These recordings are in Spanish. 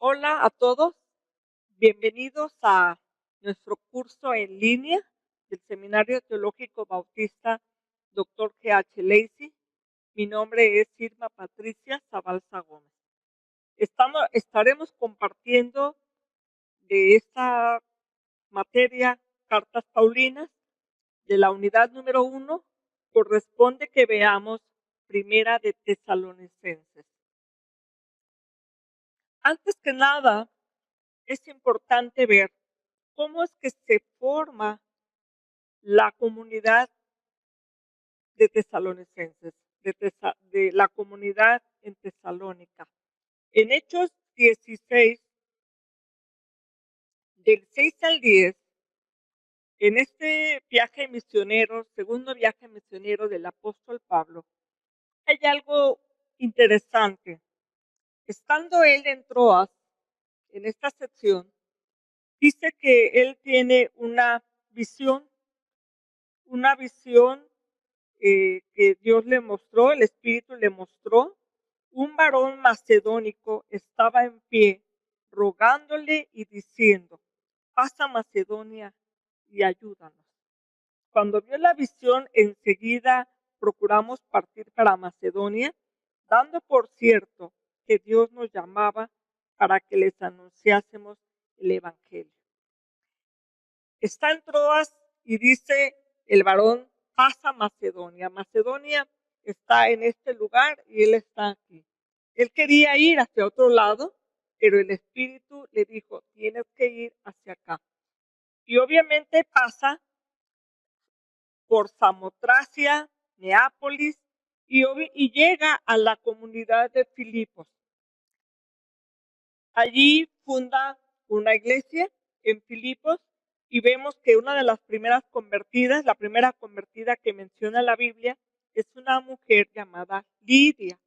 Hola a todos, bienvenidos a nuestro curso en línea del Seminario Teológico Bautista Dr. G.H. Lacey. Mi nombre es Irma Patricia Zabalza Gómez. Estaremos compartiendo de esta materia Cartas Paulinas de la unidad número 1. Corresponde que veamos Primera de Tesalonicenses. Antes que nada, es importante ver cómo es que se forma la comunidad de tesalonicenses, de la comunidad en Tesalónica. En Hechos 16, del 6 al 10, en este viaje misionero, segundo viaje misionero del apóstol Pablo, hay algo interesante. Estando él en Troas, en esta sección, dice que él tiene una visión que Dios le mostró, el Espíritu le mostró. Un varón macedónico estaba en pie, rogándole y diciendo: pasa a Macedonia y ayúdanos. Cuando vio la visión, enseguida procuramos partir para Macedonia, dando por cierto que Dios nos llamaba para que les anunciásemos el Evangelio. Está en Troas y dice el varón: pasa a Macedonia. Macedonia está en este lugar y él está aquí. Él quería ir hacia otro lado, pero el Espíritu le dijo: tienes que ir hacia acá. Y obviamente pasa por Samotracia, Neápolis y llega a la comunidad de Filipos. Allí funda una iglesia en Filipos y vemos que una de las primeras convertidas, la primera convertida que menciona la Biblia, es una mujer llamada Lidia,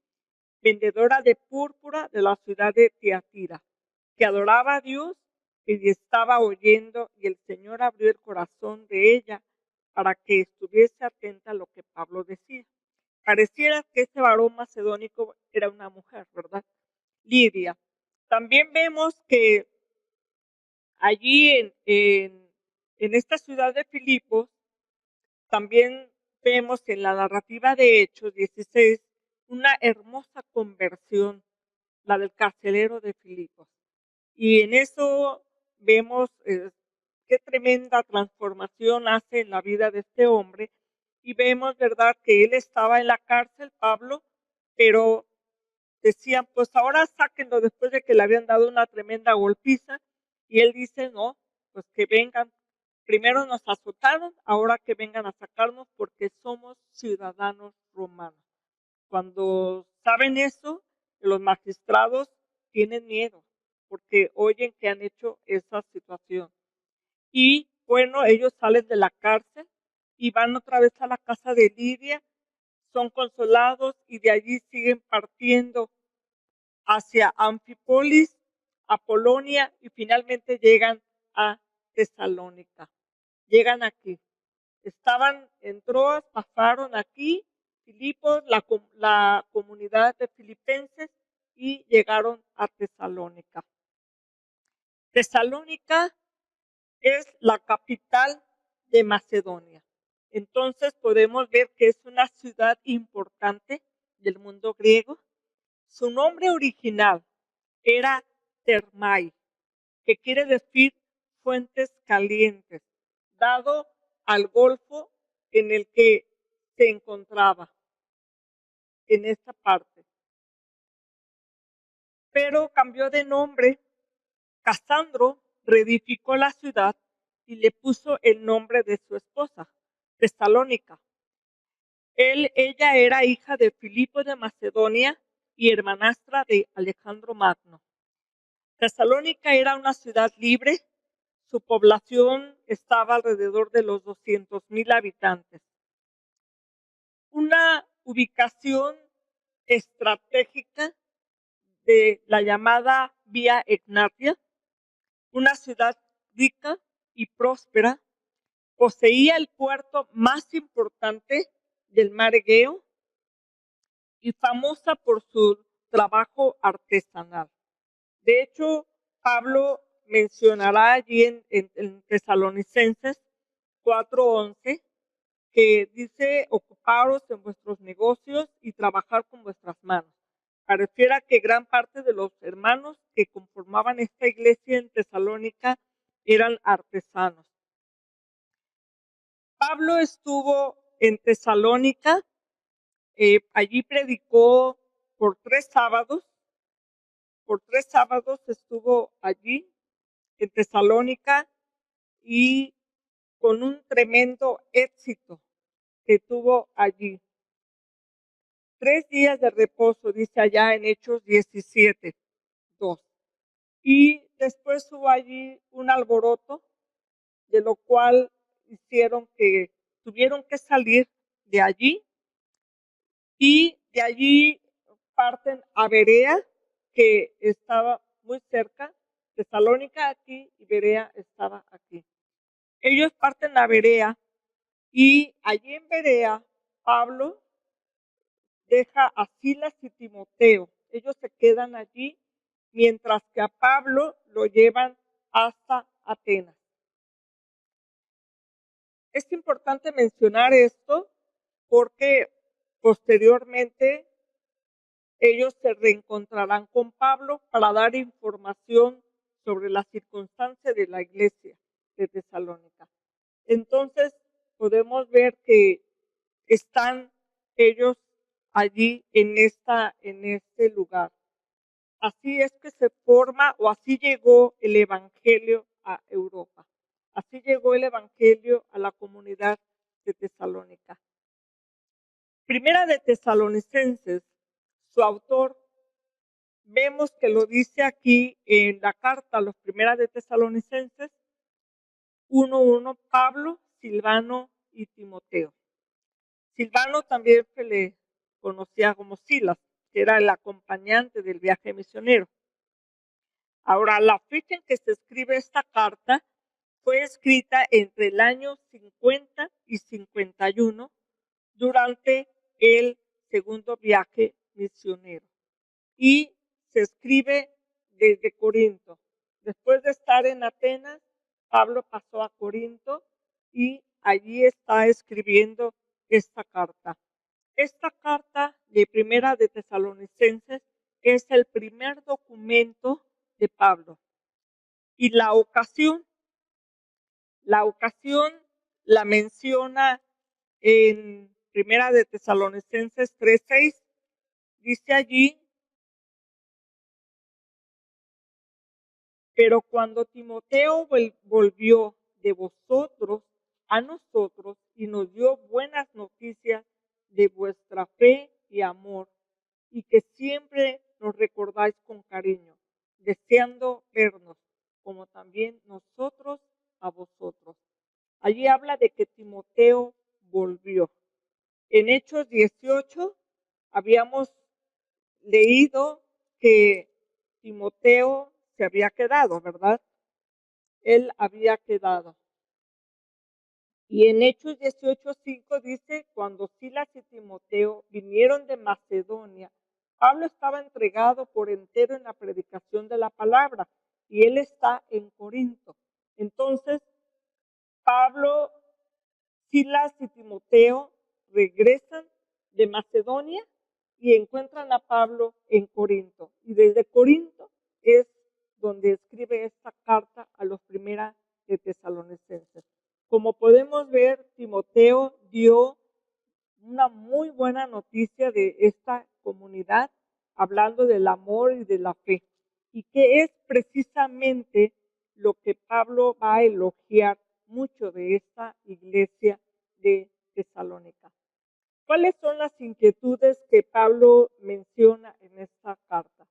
vendedora de púrpura de la ciudad de Tiatira, que adoraba a Dios y estaba oyendo, y el Señor abrió el corazón de ella para que estuviese atenta a lo que Pablo decía. Pareciera que este varón macedónico era una mujer, ¿verdad? Lidia. También vemos que allí en esta ciudad de Filipos, también vemos en la narrativa de Hechos 16 una hermosa conversión, la del carcelero de Filipos. Y en eso vemos qué tremenda transformación hace en la vida de este hombre. Y vemos, ¿verdad?, que él estaba en la cárcel, Pablo, pero decían: pues ahora sáquenlo, después de que le habían dado una tremenda golpiza. Y él dice: no, pues que vengan. Primero nos azotaron, ahora que vengan a sacarnos, porque somos ciudadanos romanos. Cuando saben eso, los magistrados tienen miedo, porque oyen que han hecho esa situación. Y bueno, ellos salen de la cárcel y van otra vez a la casa de Lidia, son consolados y de allí siguen partiendo hacia Anfípolis, Apolonia, y finalmente llegan a Tesalónica. Llegan aquí. Estaban en Troas, pasaron aquí, Filipos, la comunidad de filipenses, y llegaron a Tesalónica. Tesalónica es la capital de Macedonia. Entonces podemos ver que es una ciudad importante del mundo griego. Su nombre original era Thermai, que quiere decir fuentes calientes, dado al golfo en el que se encontraba en esta parte. Pero cambió de nombre. Casandro reedificó la ciudad y le puso el nombre de su esposa, Tesalónica. Ella era hija de Filipo de Macedonia y hermanastra de Alejandro Magno. Tesalónica era una ciudad libre. Su población estaba alrededor de los 200,000 habitantes. Una ubicación estratégica de la llamada Vía Egnatia, una ciudad rica y próspera, poseía el puerto más importante del mar Egeo y famosa por su trabajo artesanal. De hecho, Pablo mencionará allí en Tesalonicenses 4:11 que dice: ocuparos en vuestros negocios y trabajar con vuestras manos. Pareciera que gran parte de los hermanos que conformaban esta iglesia en Tesalónica eran artesanos. Pablo estuvo en Tesalónica, allí predicó por 3 sábados. Por 3 sábados estuvo allí en Tesalónica y con un tremendo éxito que tuvo allí. 3 días de reposo, dice allá en Hechos 17:2. Y después hubo allí un alboroto, de lo cual hicieron que tuvieron que salir de allí, y de allí parten a Berea, que estaba muy cerca. Tesalónica aquí y Berea estaba aquí. Ellos parten a Berea y allí en Berea Pablo deja a Silas y Timoteo. Ellos se quedan allí mientras que a Pablo lo llevan hasta Atenas. Es importante mencionar esto porque posteriormente ellos se reencontrarán con Pablo para dar información sobre la circunstancia de la iglesia de Tesalónica. Entonces podemos ver que están ellos allí en este lugar. Así es que se forma, o así llegó el evangelio a Europa. Así llegó el evangelio a la comunidad de Tesalónica. Primera de Tesalonicenses, su autor, vemos que lo dice aquí en la carta a los Primera de Tesalonicenses 1:1, Pablo, Silvano y Timoteo. Silvano también se le conocía como Silas, que era el acompañante del viaje misionero. Ahora, la fecha en que se escribe esta carta fue escrita entre el año 50 y 51 durante el segundo viaje misionero. Y se escribe desde Corinto. Después de estar en Atenas, Pablo pasó a Corinto y allí está escribiendo esta carta. Esta carta de Primera de Tesalonicenses es el primer documento de Pablo. Y la ocasión la menciona en Primera de Tesalonicenses 3:6. Dice allí: pero cuando Timoteo volvió de vosotros a nosotros y nos dio buenas noticias de vuestra fe y amor, y que siempre nos recordáis con cariño, deseando vernos, como también nosotros a vosotros. Allí habla de que Timoteo volvió. En Hechos 18 habíamos leído que Timoteo se había quedado, ¿verdad? Él había quedado. Y en Hechos 18:5 dice: cuando Silas y Timoteo vinieron de Macedonia, Pablo estaba entregado por entero en la predicación de la palabra y él está en Corinto. Entonces, Pablo, Silas y Timoteo regresan de Macedonia y encuentran a Pablo en Corinto. Y desde Corinto es donde escribe esta carta a los Primera de Tesalonicenses. Como podemos ver, Timoteo dio una muy buena noticia de esta comunidad, hablando del amor y de la fe, y que es precisamente lo que Pablo va a elogiar mucho de esta iglesia de Tesalónica. ¿Cuáles son las inquietudes que Pablo menciona en esta carta?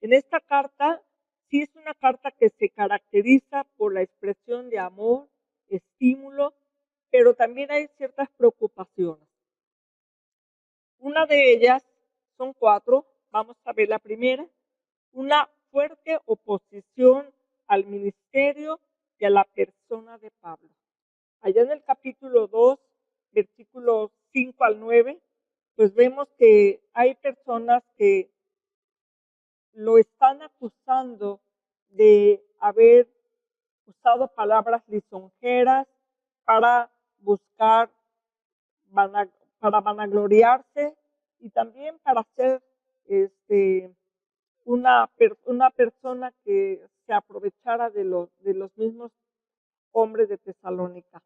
En esta carta, sí es una carta que se caracteriza por la expresión de amor, estímulo, pero también hay ciertas preocupaciones. Una de ellas, son 4, vamos a ver la primera: una fuerte oposición al ministerio y a la persona de Pablo. Allá en el capítulo 2, versículos 5-9, pues vemos que hay personas que lo están acusando de haber usado palabras lisonjeras para buscar, para vanagloriarse y también para ser una persona que se aprovechara de los mismos hombres de Tesalónica.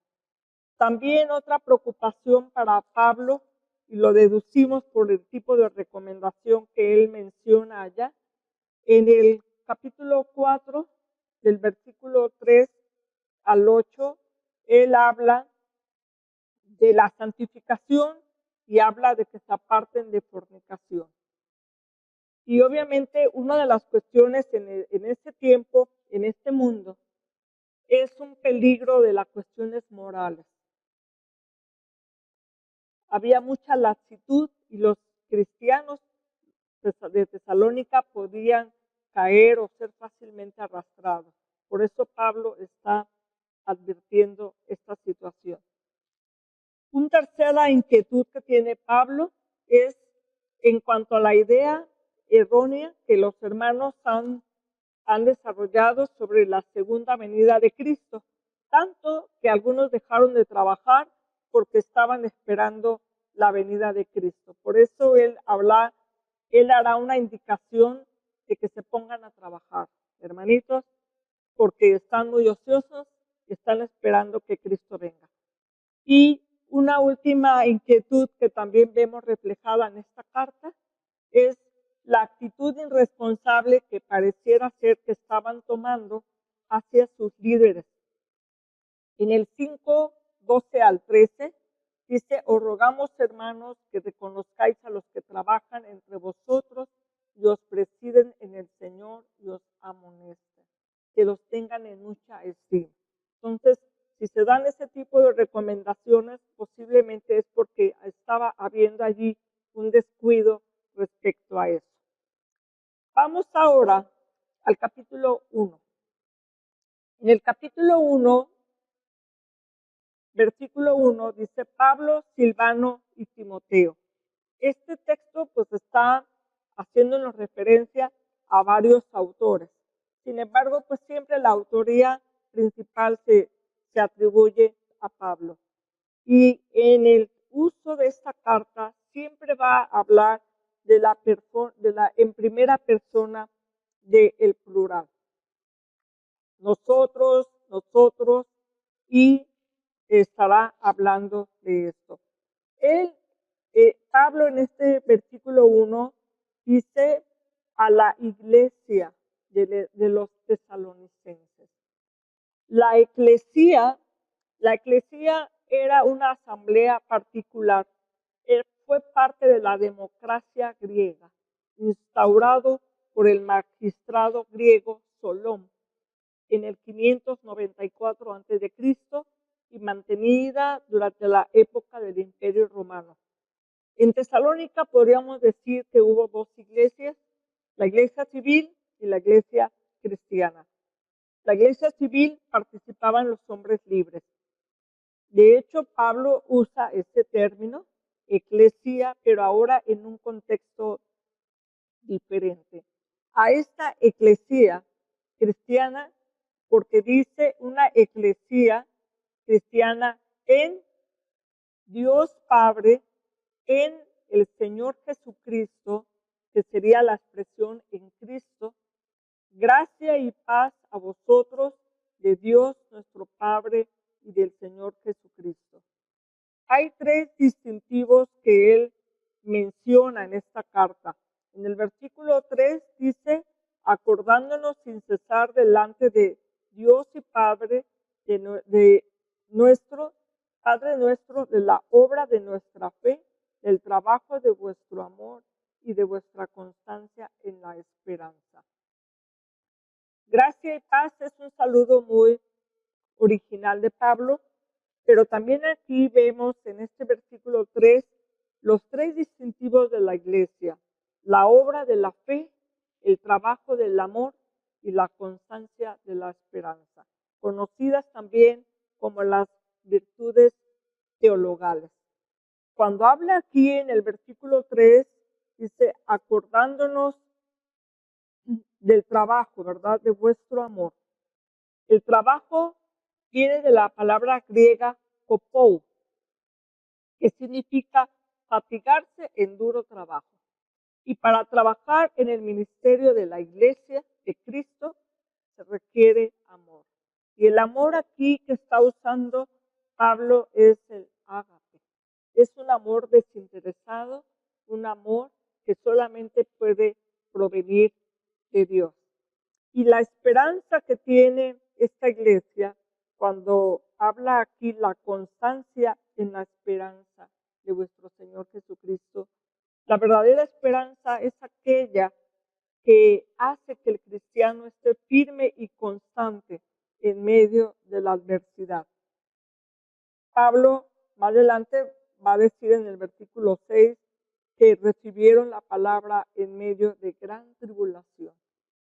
También otra preocupación para Pablo, y lo deducimos por el tipo de recomendación que él menciona allá, en el capítulo 4, del versículo 3 al 8, él habla de la santificación y habla de que se aparten de fornicación. Y obviamente una de las cuestiones en este tiempo, en este mundo, es un peligro de las cuestiones morales. Había mucha laxitud y los cristianos de Tesalónica podían caer o ser fácilmente arrastrados. Por eso Pablo está advirtiendo esta situación. Una tercera inquietud que tiene Pablo es en cuanto a la idea errónea que los hermanos han desarrollado sobre la segunda venida de Cristo, tanto que algunos dejaron de trabajar porque estaban esperando la venida de Cristo. Por eso él hará una indicación de que se pongan a trabajar, hermanitos, porque están muy ociosos y están esperando que Cristo venga. Y una última inquietud que también vemos reflejada en esta carta es la actitud irresponsable que pareciera ser que estaban tomando hacia sus líderes. En el 5, 12 al 13, dice: os rogamos, hermanos, que reconozcáis a los que trabajan entre vosotros y os presiden en el Señor y os amonesten, que los tengan en mucha estima. Entonces, si se dan ese tipo de recomendaciones, posiblemente es porque estaba habiendo allí un descuido respecto a eso. Vamos ahora al capítulo 1. En el capítulo 1, versículo 1, dice: Pablo, Silvano y Timoteo. Este texto pues está haciéndonos referencia a varios autores. Sin embargo, pues siempre la autoría principal se atribuye a Pablo. Y en el uso de esta carta siempre va a hablar en primera persona del plural. Nosotros, y estará hablando de esto. Pablo en este versículo 1 dice a la iglesia de los tesalonicenses. La eclesía era una asamblea particular, fue parte de la democracia griega, instaurado por el magistrado griego Solón en el 594 a.C. y mantenida durante la época del Imperio Romano. En Tesalónica podríamos decir que hubo dos iglesias, la iglesia civil y la iglesia cristiana. La iglesia civil participaban los hombres libres. De hecho, Pablo usa este término, eclesia, pero ahora en un contexto diferente. A esta eclesia cristiana, porque dice una eclesia cristiana en Dios Padre, en el Señor Jesucristo, que sería la expresión en Cristo, gracia y paz a vosotros de Dios nuestro Padre y del Señor Jesucristo. Hay tres distintivos que él menciona en esta carta. En el versículo 3 dice: acordándonos sin cesar delante de Dios y Padre de nuestro Padre nuestro, de la obra de nuestra fe, del trabajo de vuestro amor y de vuestra constancia en la esperanza. Gracia y paz es un saludo muy original de Pablo, pero también aquí vemos en este versículo 3 los tres distintivos de la iglesia: la obra de la fe, el trabajo del amor y la constancia de la esperanza, conocidas también como las virtudes teologales. Cuando habla aquí en el versículo 3, dice: acordándonos del trabajo, ¿verdad? De vuestro amor. El trabajo viene de la palabra griega kopou, que significa fatigarse en duro trabajo. Y para trabajar en el ministerio de la Iglesia de Cristo se requiere amor. Y el amor aquí que está usando Pablo es el ágape. Es un amor desinteresado, un amor que solamente puede provenir de Dios. Y la esperanza que tiene esta iglesia cuando habla aquí la constancia en la esperanza de vuestro Señor Jesucristo, la verdadera esperanza es aquella que hace que el cristiano esté firme y constante en medio de la adversidad. Pablo más adelante va a decir en el versículo 6 que recibieron la palabra en medio de gran tribulación.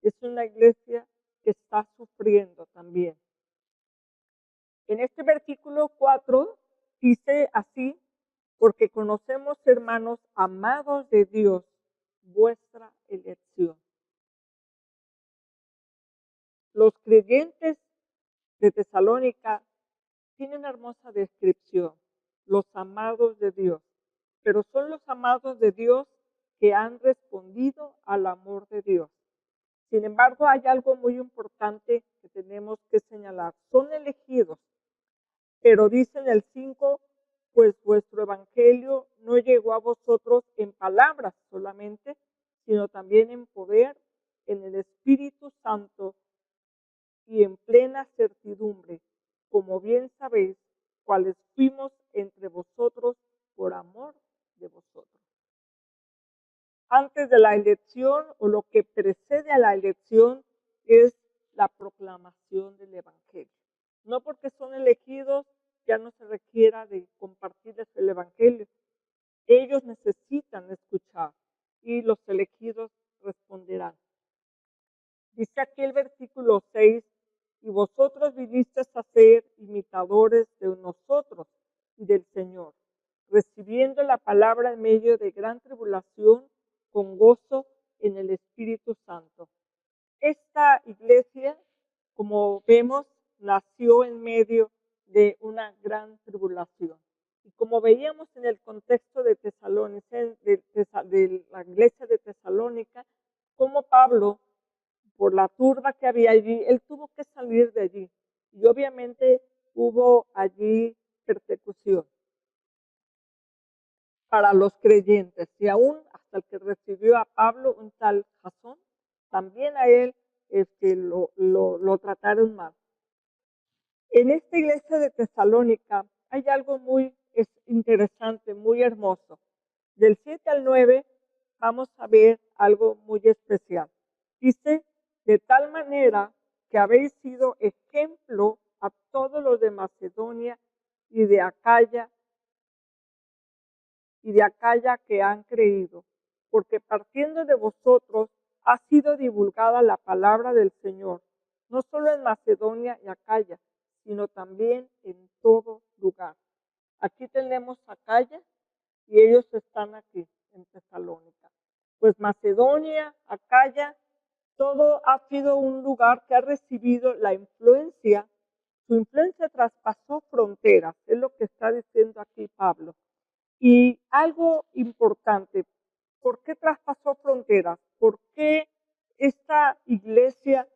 Es una iglesia que está sufriendo también. En este versículo 4 dice así, porque conocemos, hermanos amados de Dios, vuestra elección. Los creyentes de Tesalónica tienen una hermosa descripción, los amados de Dios, pero son los amados de Dios que han respondido al amor de Dios. Sin embargo, hay algo muy importante que tenemos que señalar. Son elegidos, pero dice en el 5, pues vuestro evangelio no llegó a vosotros en palabras solamente, sino también en poder, en el Espíritu Santo y en plena certidumbre, como bien sabéis, cuáles fuimos entre vosotros por amor de vosotros. Antes de la elección o lo que precede a la elección es la proclamación del evangelio. No porque son elegidos ya no se requiera de compartirles el evangelio. Ellos necesitan escuchar y los elegidos responderán. Dice aquí el versículo 6, y vosotros vinisteis a ser imitadores de nosotros y del Señor, recibiendo la palabra en medio de gran tribulación con gozo en el Espíritu Santo. Esta iglesia, como vemos, nació en medio de una gran tribulación. Y como veíamos en el contexto de de la iglesia de Tesalónica, como Pablo, por la turba que había allí, él tuvo que salir de allí. Y obviamente hubo allí persecución para los creyentes. Y aún hasta el que recibió a Pablo, un tal Jasón, también a él lo trataron mal. En esta iglesia de Tesalónica hay algo muy interesante, muy hermoso. Del 7 al 9 vamos a ver algo muy especial. Dice, de tal manera que habéis sido ejemplo a todos los de Macedonia y de Acaya que han creído, porque partiendo de vosotros ha sido divulgada la palabra del Señor, no solo en Macedonia y Acaya, sino también en todo lugar. Aquí tenemos Acaya y ellos están aquí en Tesalónica. Pues Macedonia, Acaya, todo ha sido un lugar que ha recibido la influencia, su influencia traspasó fronteras, es lo que está diciendo aquí Pablo. Y algo importante, ¿por qué traspasó fronteras? ¿Por qué esta iglesia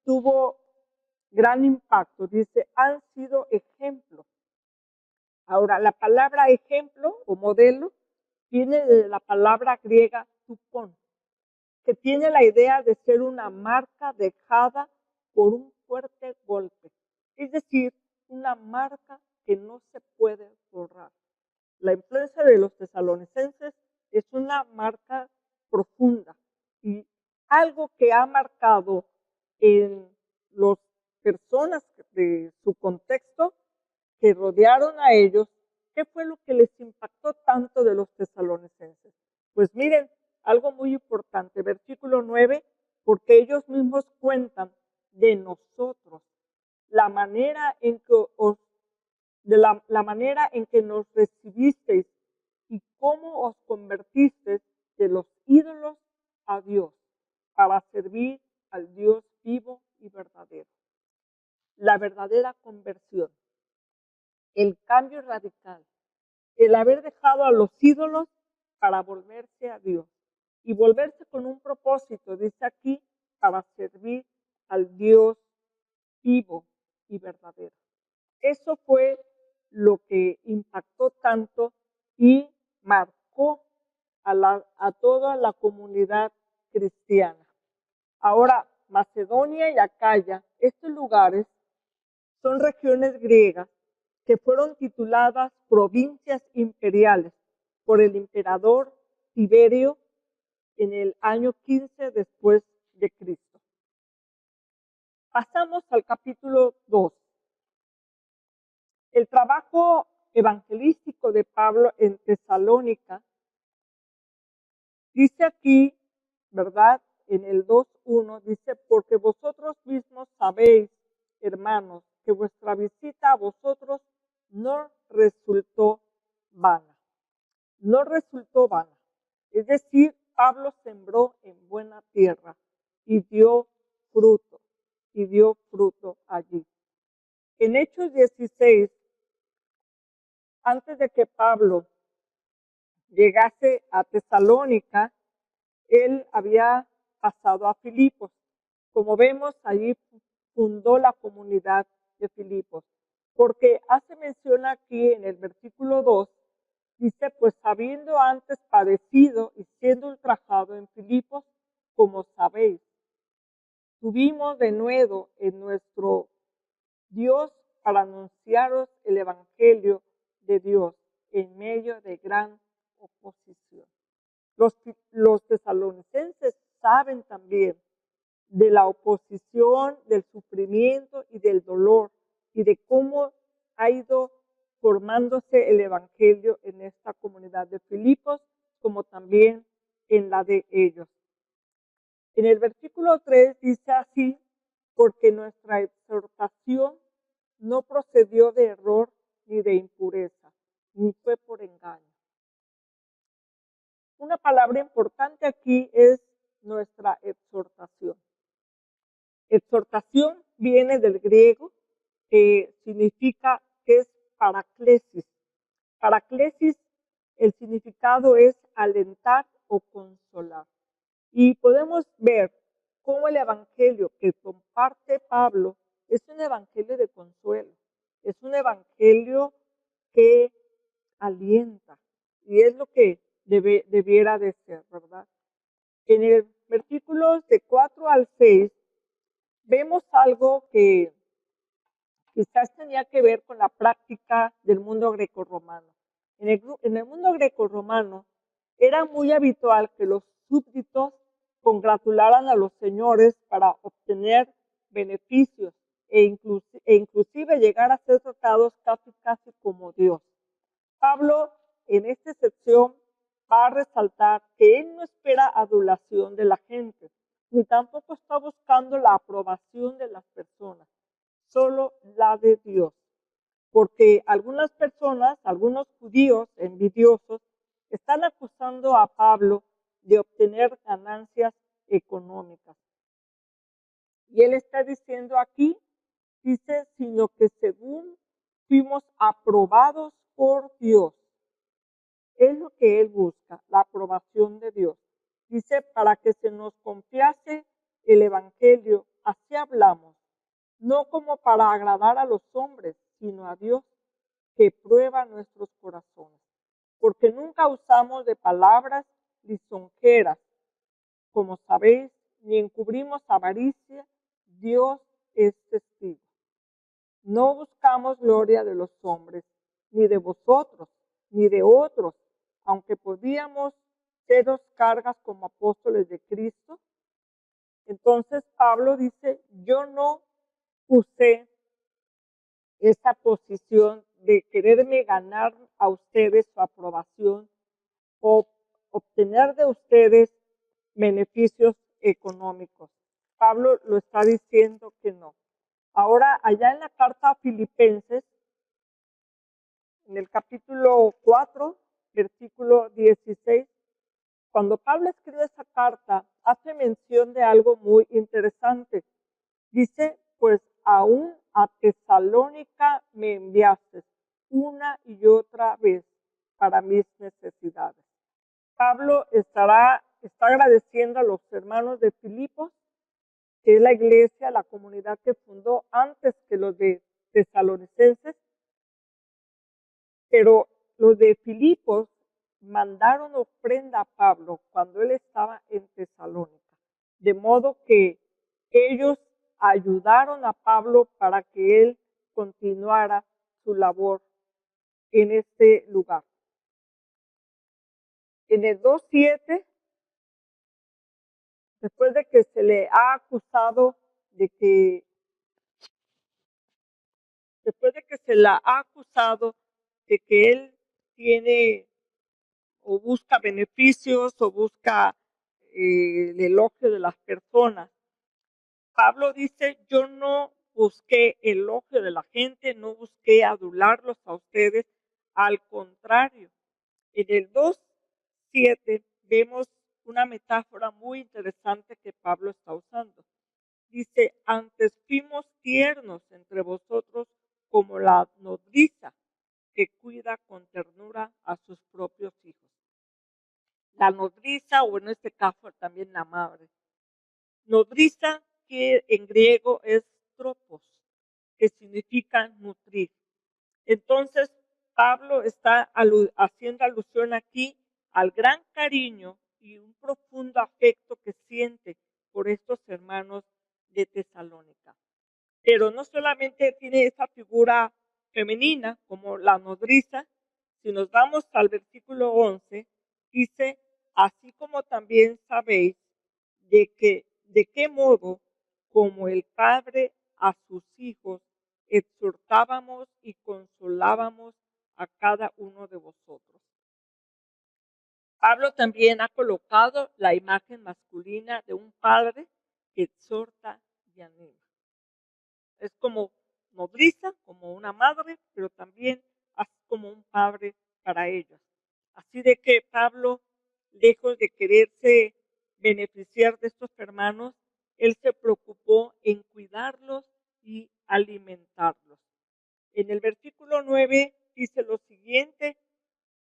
tuvo gran impacto? Dice, han sido ejemplos. Ahora, la palabra ejemplo o modelo viene de la palabra griega tupón, que tiene la idea de ser una marca dejada por un fuerte golpe. Es decir, una marca que no se puede borrar. La influencia de los tesalonicenses es una marca profunda y algo que ha marcado en las personas de su contexto que rodearon a ellos. ¿Qué fue lo que les impactó tanto de los tesalonicenses? Pues miren, algo muy importante, versículo 9, porque ellos mismos cuentan de nosotros, la manera en que la manera en que nos recibisteis y cómo os convertisteis de los ídolos a Dios, para servir al Dios vivo y verdadero. La verdadera conversión, el cambio radical, el haber dejado a los ídolos para volverse a Dios y volverse con un propósito, dice aquí, para servir al Dios vivo y verdadero. Eso fue lo que impactó tanto y marcó a toda la comunidad cristiana. Ahora, Macedonia y Acaya, estos lugares son regiones griegas que fueron tituladas provincias imperiales por el emperador Tiberio en el año 15 después de Cristo. Pasamos al capítulo 2. El trabajo evangelístico de Pablo en Tesalónica dice aquí, ¿verdad? En el 2:1 dice, porque vosotros mismos sabéis, hermanos, que vuestra visita a vosotros no resultó vana. No resultó vana. Es decir, Pablo sembró en buena tierra y dio fruto allí. En Hechos 16, antes de que Pablo llegase a Tesalónica, él había pasado a Filipos. Como vemos, allí fundó la comunidad de Filipos. Porque hace mención aquí en el versículo 2, dice, pues habiendo antes padecido y siendo ultrajado en Filipos, como sabéis, tuvimos de nuevo en nuestro Dios para anunciaros el Evangelio de Dios en medio de gran oposición. Los tesalonicenses saben también de la oposición, del sufrimiento y del dolor y de cómo ha ido formándose el Evangelio en esta comunidad de Filipos, como también en la de ellos. En el versículo 3 dice así, porque nuestra exhortación no procedió de error ni de impureza, ni fue por engaño. Una palabra importante aquí es nuestra exhortación. Exhortación viene del griego, que significa que es paraclesis. Paraclesis, el significado es alentar o consolar. Y podemos ver cómo el evangelio que comparte Pablo es un evangelio de consuelo, es un evangelio que alienta, y es lo que debiera de ser, ¿verdad? En el versículos de 4 al 6 vemos algo que quizás tenía que ver con la práctica del mundo grecorromano. En el mundo grecorromano era muy habitual que los súbditos congratularan a los señores para obtener beneficios e inclusive llegar a ser tratados casi como Dios. Pablo en esta sección va a resaltar que él no espera adulación de la gente, ni tampoco está buscando la aprobación de las personas, solo la de Dios. Porque algunas personas, algunos judíos envidiosos, están acusando a Pablo de obtener ganancias económicas. Y él está diciendo aquí, dice, sino que según fuimos aprobados por Dios. Es lo que él busca, la aprobación de Dios. Dice, para que se nos confiase el evangelio, así hablamos, no como para agradar a los hombres, sino a Dios, que prueba nuestros corazones. Porque nunca usamos de palabras lisonjeras, como sabéis, ni encubrimos avaricia, Dios es testigo. No buscamos gloria de los hombres, ni de vosotros, ni de otros, aunque podíamos seros cargas como apóstoles de Cristo. Entonces Pablo dice, yo no usé esa posición de quererme ganar a ustedes su aprobación o obtener de ustedes beneficios económicos. Pablo lo está diciendo que no. Ahora, allá en la carta a Filipenses, en el capítulo 4, versículo 16, Cuando Pablo escribe esa carta, hace mención de algo muy interesante. Dice, pues aún a Tesalónica me enviaste una y otra vez para mis necesidades. Pablo está agradeciendo a los hermanos de Filipos, que es la iglesia, la comunidad que fundó antes que los de tesalonicenses, pero los de Filipos mandaron ofrenda a Pablo cuando él estaba en Tesalónica, de modo que ellos ayudaron a Pablo para que él continuara su labor en este lugar. En el 2:7, después de que se le ha acusado de que él tiene o busca beneficios o busca el elogio de las personas, Pablo dice, yo no busqué elogio de la gente, no busqué adularlos a ustedes, al contrario. En el 2:7 vemos una metáfora muy interesante que Pablo está usando. Dice, antes fuimos tiernos entre vosotros como la nodriza que cuida con ternura a sus propios hijos. La nodriza, o en este caso también la madre. Nodriza, que en griego es tropos, que significa nutrir. Entonces, Pablo está haciendo alusión aquí al gran cariño y un profundo afecto que siente por estos hermanos de Tesalónica. Pero no solamente tiene esa figura femenina como la nodriza, si nos vamos al versículo 11, dice, así como también sabéis de qué modo, como el Padre a sus hijos, exhortábamos y consolábamos a cada uno de vosotros. Pablo también ha colocado la imagen masculina de un padre que exhorta y anima. Es como nodriza, como una madre, pero también como un padre para ellos. Así de que Pablo, lejos de quererse beneficiar de estos hermanos, él se preocupó en cuidarlos y alimentarlos. En el versículo 9 dice lo siguiente,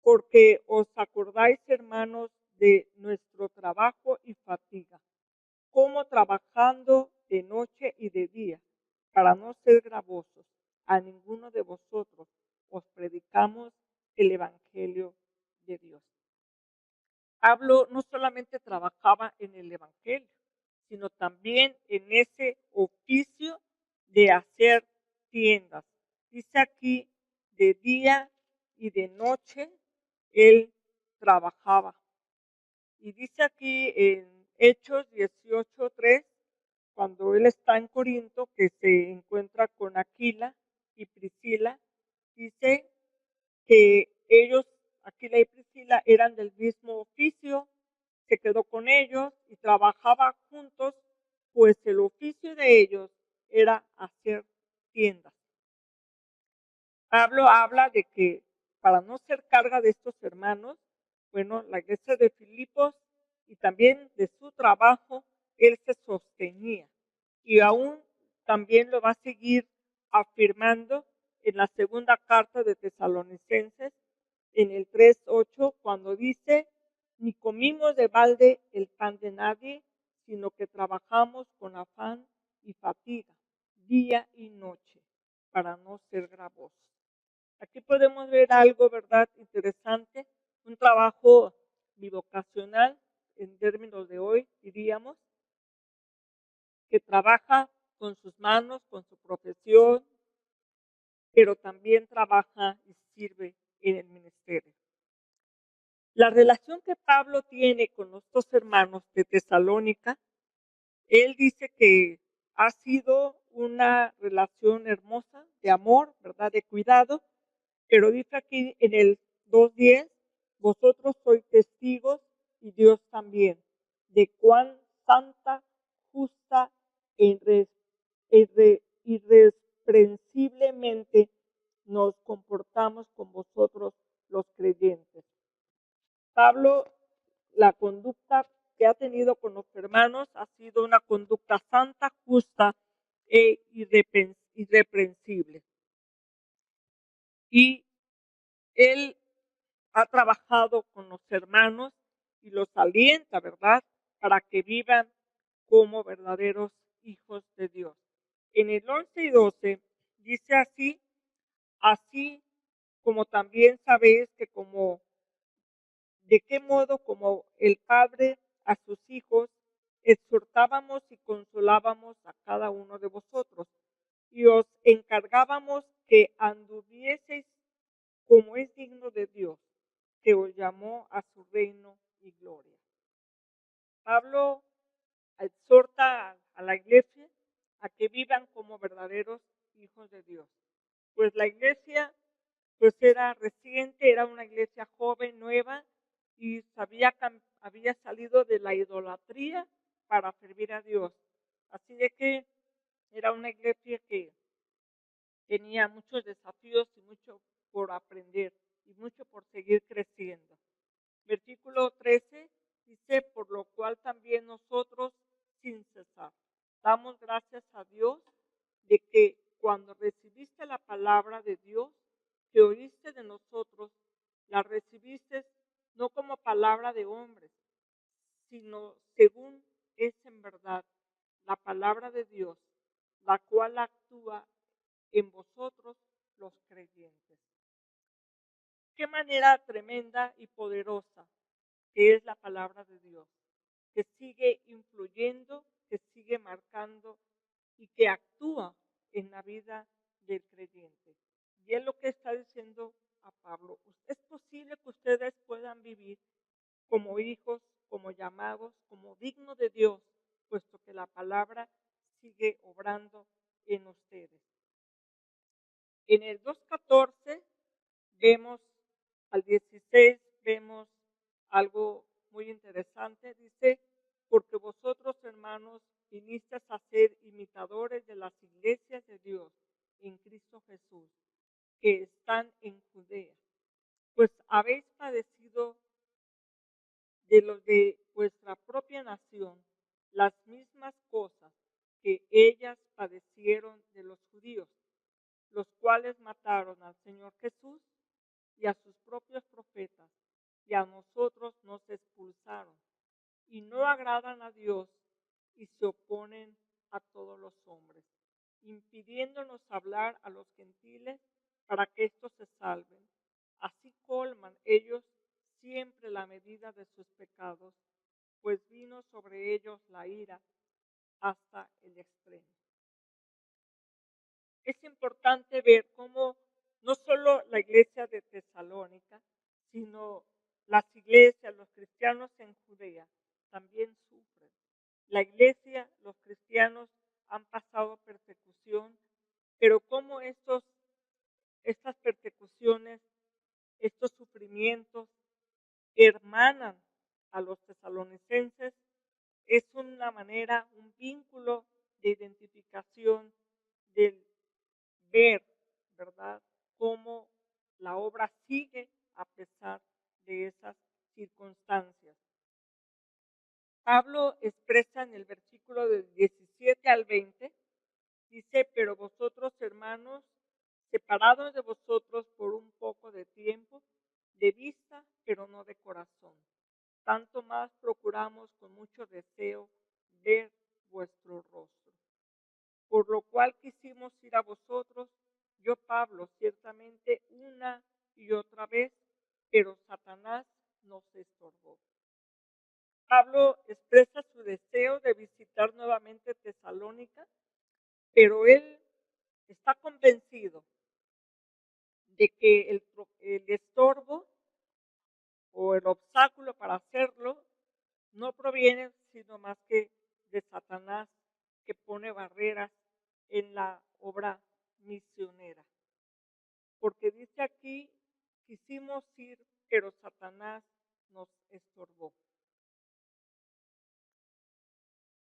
porque os acordáis, hermanos, de nuestro trabajo y fatiga, como trabajando de noche y de día, para no ser gravosos a ninguno de vosotros, os predicamos el Evangelio de Dios. Pablo no solamente trabajaba en el Evangelio, sino también en ese oficio de hacer tiendas. Dice aquí, de día y de noche, él trabajaba. Y dice aquí en Hechos 18:3, cuando él está en Corinto, que se encuentra con Aquila y Priscila, dice que ellos, Aquila y Priscila, eran del mismo oficio, se quedó con ellos y trabajaba juntos, pues el oficio de ellos era hacer tiendas. Pablo habla de que para no ser carga de estos hermanos, bueno, la iglesia de Filipos y también de su trabajo, él se sostenía. Y aún también lo va a seguir afirmando en la segunda carta de Tesalonicenses, en el 3:8, cuando dice, ni comimos de balde el pan de nadie, sino que trabajamos con afán y fatiga, día y noche, para no ser gravosos. Aquí podemos ver algo, ¿verdad?, interesante, un trabajo bivocacional, en términos de hoy, diríamos, que trabaja con sus manos, con su profesión, pero también trabaja y sirve en el ministerio. La relación que Pablo tiene con estos hermanos de Tesalónica, él dice que ha sido una relación hermosa, de amor, ¿verdad?, de cuidado, pero dice aquí en el 2:10, vosotros sois testigos y Dios también, de cuán santa, justa e irreprensiblemente nos comportamos con vosotros los creyentes. Pablo la conducta que ha tenido con los hermanos ha sido una conducta santa, justa e irreprensible. Y él ha trabajado con los hermanos y los alienta, ¿verdad?, para que vivan como verdaderos hijos de Dios. En el 11 y 12 dice así como también sabéis que de qué modo como el Padre a sus hijos, exhortábamos y consolábamos a cada uno de vosotros, y os encargábamos que anduvieseis como es digno de Dios, que os llamó a su reino y gloria. Pablo exhorta a la iglesia a que vivan como verdaderos hijos de Dios. Pues la iglesia era reciente, era una iglesia joven, nueva, y había salido de la idolatría para servir a Dios. Así de que era una iglesia que tenía muchos desafíos y mucho por aprender y mucho por seguir creciendo. Versículo 13 dice, por lo cual también nosotros, sin cesar, damos gracias a Dios de que cuando recibiste la palabra de Dios, que oíste de nosotros, la recibiste no como palabra de hombres, sino según es en verdad la palabra de Dios, la cual actúa en vosotros los creyentes. Qué manera tremenda y poderosa que es la palabra de Dios, que sigue influyendo, que sigue marcando y que actúa en la vida del creyente. Y es lo que está diciendo a Pablo. Es posible que ustedes puedan vivir como hijos, como llamados, como dignos de Dios, puesto que la palabra sigue obrando en ustedes. En el 2:14 vemos al 16, vemos algo muy interesante. Dice, porque vosotros, hermanos, vinisteis a ser imitadores de las iglesias de Dios en Cristo Jesús, que están en Judea, pues habéis padecido de los de vuestra propia nación las mismas cosas que ellas padecieron de los judíos, los cuales mataron al Señor Jesús y a sus propios profetas, y a nosotros nos expulsaron, y no agradan a Dios y se oponen a todos los hombres, impidiéndonos hablar a los gentiles para que éstos se salven. Así colman ellos siempre la medida de sus pecados, pues vino sobre ellos la ira hasta el extremo. Es importante ver cómo no solo la iglesia de Tesalónica, sino las iglesias, los cristianos en Judea, también sufren. La iglesia, los cristianos han pasado persecución, pero cómo estas persecuciones, estos sufrimientos hermanan a los tesalonicenses, es una manera, un vínculo de identificación del ver, ¿verdad?, cómo la obra sigue a pesar de esas circunstancias. Pablo expresa en el versículo del 17 al 20, dice, pero vosotros, hermanos, separados de vosotros por un poco de tiempo, de vista, pero no de corazón, tanto más procuramos con mucho deseo ver vuestro rostro. Por lo cual quisimos ir a vosotros, yo Pablo, ciertamente una y otra vez, pero Satanás nos estorbó. Pablo expresa su deseo de visitar nuevamente Tesalónica, pero él está convencido de que el estorbo o el obstáculo para hacerlo no proviene sino más que de Satanás, que pone barreras en la obra misionera. Porque dice aquí, quisimos ir, pero Satanás nos estorbó.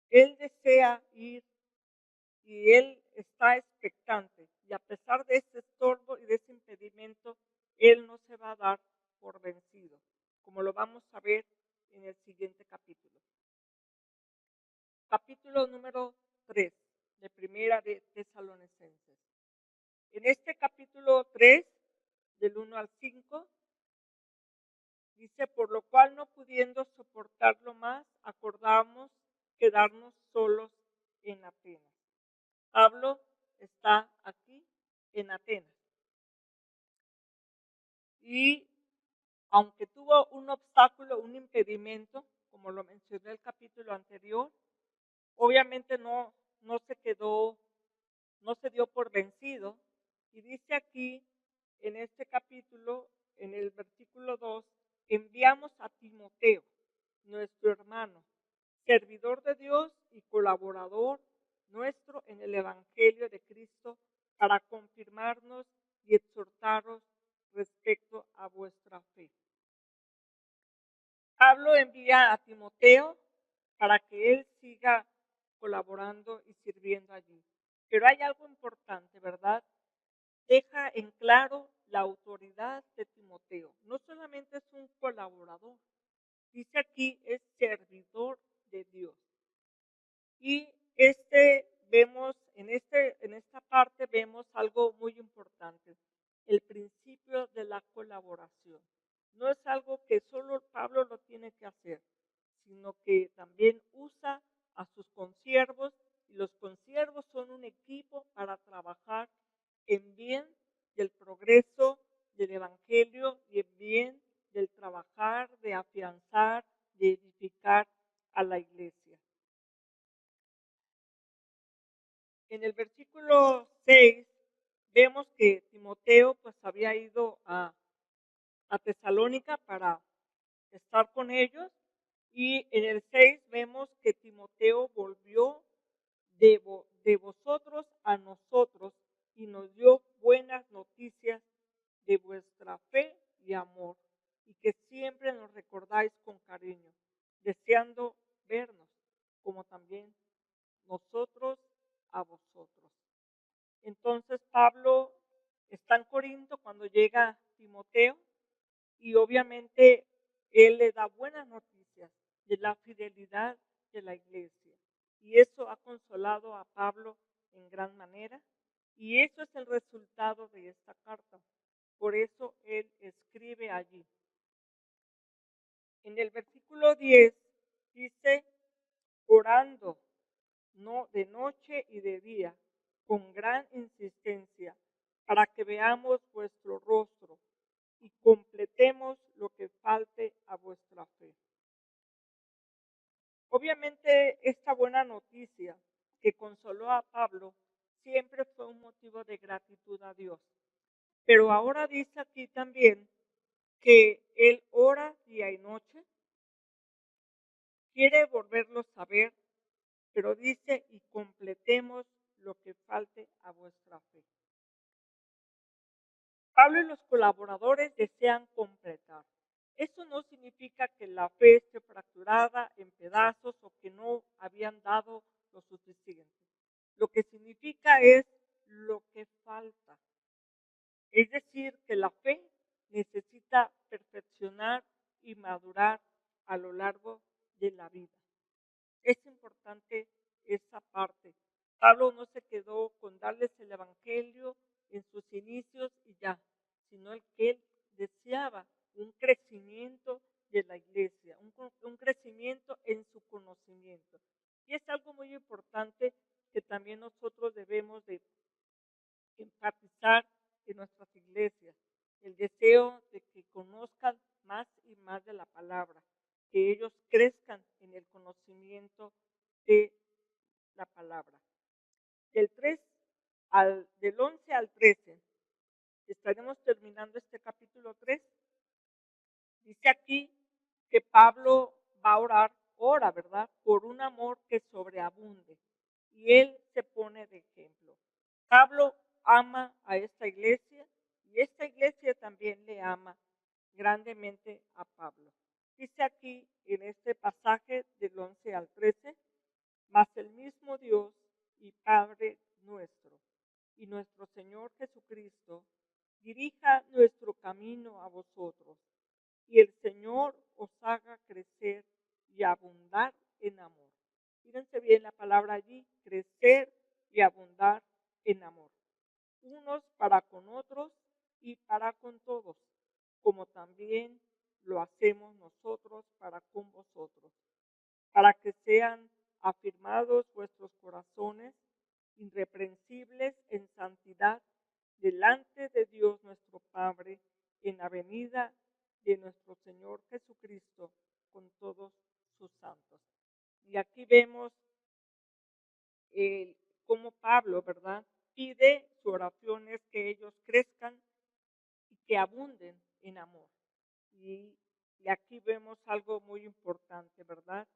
Él desea ir y él está expectante. Y a pesar de ese estorbo y de ese impedimento, él no se va a dar por vencido, como lo vamos a ver en el siguiente capítulo. Capítulo número 3 de Primera de Tesalonicenses. En este capítulo 3, del 1 al 5, dice: por lo cual, no pudiendo soportarlo más, acordamos quedarnos solos en Atenas. Pablo está aquí en Atenas. Y aunque tuvo un obstáculo, un impedimento, como lo mencioné en el capítulo anterior, obviamente no se dio por vencido. Y dice aquí, en este capítulo, en el versículo 2, enviamos a Timoteo, nuestro hermano, servidor de Dios y colaborador nuestro en el Evangelio de Cristo, para confirmarnos y exhortaros respecto a vuestra fe. Pablo envía a Timoteo para que él siga colaborando y sirviendo allí. Pero hay algo importante, ¿verdad? Deja en claro la autoridad de Timoteo. No solamente es un colaborador, dice aquí es servidor de Dios. Y en esta parte vemos algo muy importante, el principio de la colaboración. No es algo que solo Pablo lo tiene que hacer, sino que también usa a sus consiervos, y los consiervos son un equipo para trabajar en bien del progreso del Evangelio y en bien del trabajar, de afianzar, de edificar a la iglesia. En el versículo 6 vemos que Timoteo pues había ido a Tesalónica para estar con ellos, y en el 6 vemos que Timoteo volvió de vosotros a nosotros y nos dio buenas noticias de vuestra fe y amor, y que siempre nos recordáis con cariño, deseando vernos, como también nosotros a vosotros. Entonces Pablo está en Corinto cuando llega Timoteo, y obviamente él le da buenas noticias de la fidelidad de la iglesia. Y eso ha consolado a Pablo en gran manera, y eso es el resultado de esta carta. Por eso él escribe allí. En el versículo 10 dice: orando no de noche y de día, con gran insistencia, para que veamos vuestro rostro y completemos lo que falte a vuestra fe. Obviamente, esta buena noticia que consoló a Pablo siempre fue un motivo de gratitud a Dios. Pero ahora dice aquí también que él ora día y noche, quiere volverlo a ver, pero dice: y completemos lo que falte a vuestra fe. Pablo y los colaboradores desean completar. Eso no significa que la fe esté fracturada en pedazos o que no habían dado lo suficiente. Lo que significa es lo que falta. Es decir, que la fe necesita perfeccionar y madurar a lo largo de la vida. Es importante esa parte. Pablo no se quedó con darles el Evangelio en sus inicios y ya, sino el que él deseaba un crecimiento de la iglesia, un crecimiento en su conocimiento. Y es algo muy importante que también nosotros debemos de enfatizar en nuestras iglesias, el deseo de que conozcan más y más de la palabra, que ellos crezcan en el conocimiento de la palabra. Del 11 al 13, estaremos terminando este capítulo 3. Dice aquí que Pablo va a ora, ¿verdad?, por un amor que sobreabunde. Y él se pone de ejemplo. Pablo ama a esta iglesia y esta iglesia también le ama grandemente a Pablo. Dice aquí en este pasaje del 11 al 13, mas el mismo Dios y Padre nuestro y nuestro Señor Jesucristo dirija nuestro camino a vosotros y el Señor os haga crecer y abundar en amor. Fíjense bien la palabra allí, crecer y abundar en amor, unos para con otros y para con todos, como también lo hacemos nosotros para con vosotros, para que sean afirmados vuestros corazones, irreprensibles en santidad, delante de Dios nuestro Padre, en la venida de nuestro Señor Jesucristo, con todos sus santos. Y aquí vemos cómo Pablo, ¿verdad?, pide su oración es que ellos crezcan y que abunden en amor. Y aquí vemos algo muy importante, ¿verdad?,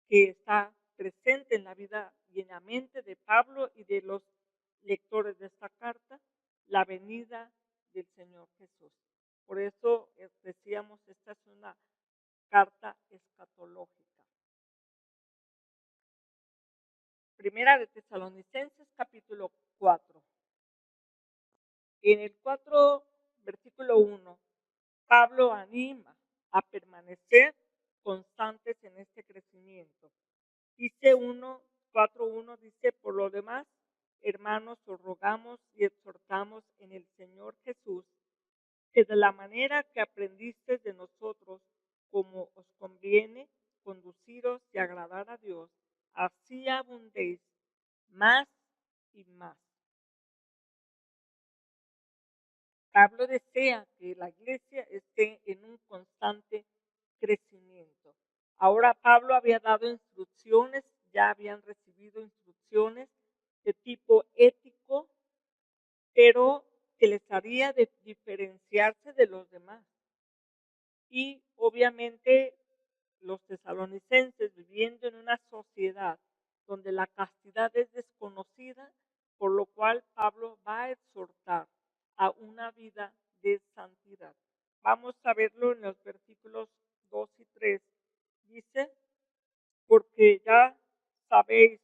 que está presente en la vida y en la mente de Pablo y de los lectores de esta carta, la venida del Señor Jesús. Por eso decíamos, esta es una carta escatológica. Primera de Tesalonicenses, capítulo 4. En el 4, versículo 1, Pablo anima a permanecer constantes en este crecimiento. Dice 4:1, dice, por lo demás, hermanos, os rogamos y exhortamos en el Señor Jesús, que de la manera que aprendisteis de nosotros, como os conviene conduciros y agradar a Dios, así abundéis más y más. Pablo desea que la iglesia esté en un constante crecimiento. Ahora Pablo había dado instrucciones, ya habían recibido instrucciones de tipo ético, pero que les haría de diferenciarse de los demás. Y obviamente los tesalonicenses, viviendo en una sociedad donde la castidad es desconocida, por lo cual Pablo va a exhortar a una vida de santidad. Vamos a verlo en los versículos 2 y 3. Dice, porque ya sabéis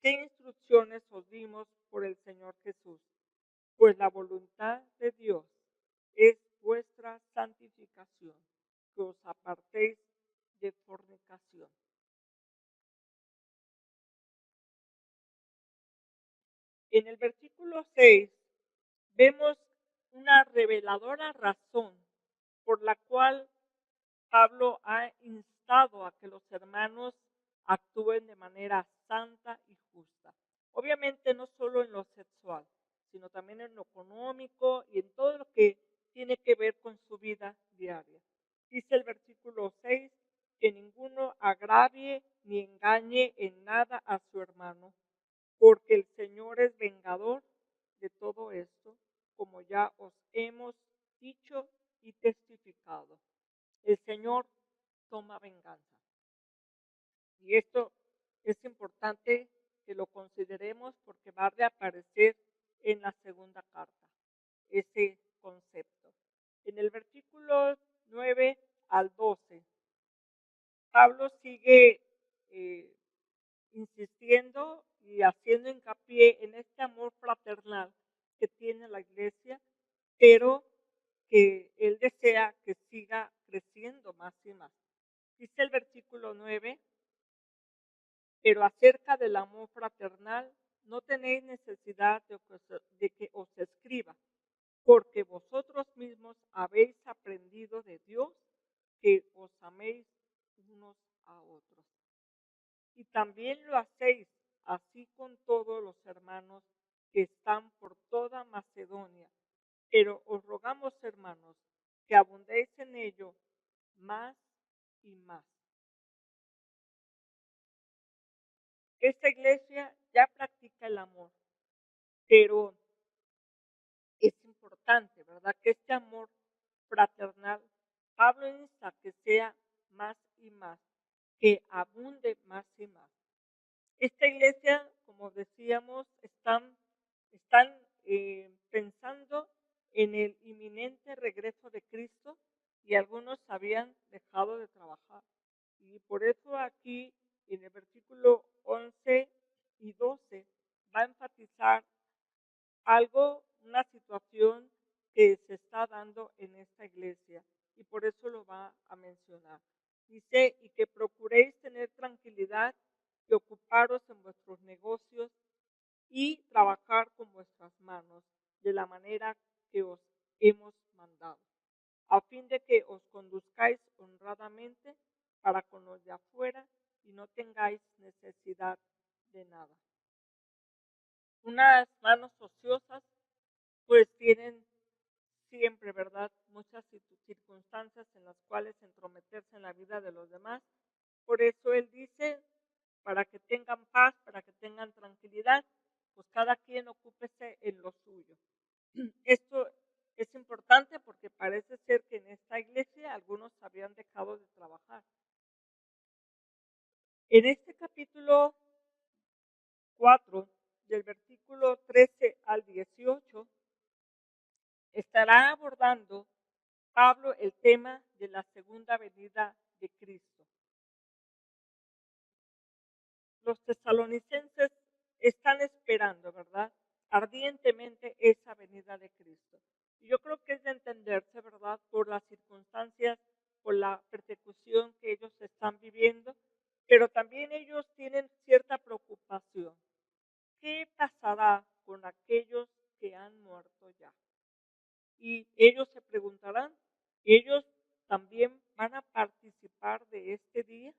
qué instrucciones os dimos por el Señor Jesús, pues la voluntad de Dios es vuestra santificación, que os apartéis de fornicación. En el versículo 6 vemos una reveladora razón por la cual Pablo ha instado a que los hermanos actúen de manera santa y justa. Obviamente no solo en lo sexual, sino también en lo económico y en todo lo que tiene que ver con su vida diaria. Dice el versículo 6, que ninguno agravie ni engañe en nada a su hermano, porque el Señor es vengador de todo esto, como ya os hemos dicho y testificado. El Señor toma venganza. Y esto es importante que lo consideremos porque va a reaparecer en la segunda carta, ese concepto. En el versículo 9 al 12, Pablo sigue insistiendo y haciendo hincapié en este amor fraternal que tiene la iglesia, pero que él desea que siga creciendo más y más. Dice el versículo 9, pero acerca del amor fraternal no tenéis necesidad de que os escriba, porque vosotros mismos habéis aprendido de Dios que os améis unos a otros. Y también lo hacéis así con todos los hermanos que están por toda Macedonia. Pero os rogamos, hermanos, que abundéis en ello más y más. Esta iglesia ya practica el amor, pero es importante, ¿verdad?, que este amor fraternal, Pablo insta que sea más y más, que abunde más y más. Esta iglesia, como decíamos, están pensando en el inminente regreso de Cristo y algunos habían dejado de trabajar. Y por eso aquí en el versículo 11 y 12 va a enfatizar algo, una situación que se está dando en esta iglesia. y por eso lo va a mencionar. Dice, y que procuréis tener tranquilidad y ocuparos en vuestros negocios y trabajar con vuestras manos de la manera que os hemos mandado, a fin de que os conduzcáis honradamente para con los de afuera y no tengáis necesidad de nada. Unas manos ociosas pues tienen siempre, ¿verdad?, muchas circunstancias en las cuales entrometerse en la vida de los demás. Por eso él dice, para que tengan paz, para que tengan tranquilidad, pues cada quien ocúpese en lo suyo. Esto es importante porque parece ser que en esta iglesia algunos habían dejado de trabajar. En este capítulo 4, del versículo 13 al 18, estará abordando Pablo el tema de la segunda venida de Cristo. Los tesalonicenses están esperando, ¿verdad?, ardientemente esa venida de Cristo. Y yo creo que es de entenderse, ¿verdad?, por las circunstancias, por la persecución que ellos están viviendo, pero también ellos tienen cierta preocupación. ¿Qué pasará con aquellos que han muerto ya? Y ellos se preguntarán, ¿ellos también van a participar de este día?